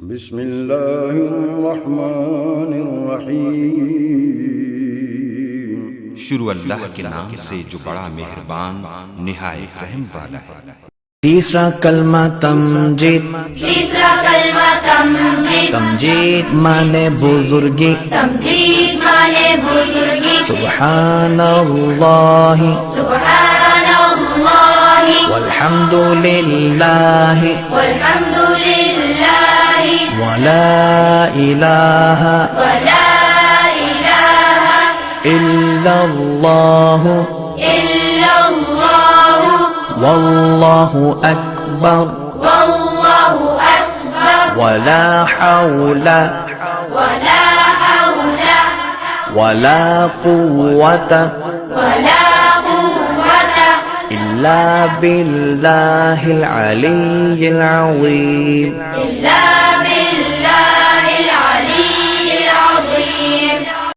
बिस्मिल्लाहिर्रहमानिर्रहीम। शुरू अल्लाह के नाम से जो बड़ा मेहरबान निहायत रहम वाला है। तीसरा कलमा तमजीद। तीसरा कलमा तमजीद। तमजीद माने बुजुर्गी। तमजीद माने बुजुर्गी। सुब्हानल्लाहि सुब्हानल्लाहि वल्हम्दुलिल्लाहि वल्हम्दुलिल्लाहि वला इलाहा वला इलाहा इल्लल्लाहु इल्लल्लाहु वल्लाहु अकबर वल्लाहु अकबर वला हौला वला हौला वला कुव्वता वला कुव्वता इल्ला बिल्लाहिल अलिय्यिल अज़ीम। इल्ला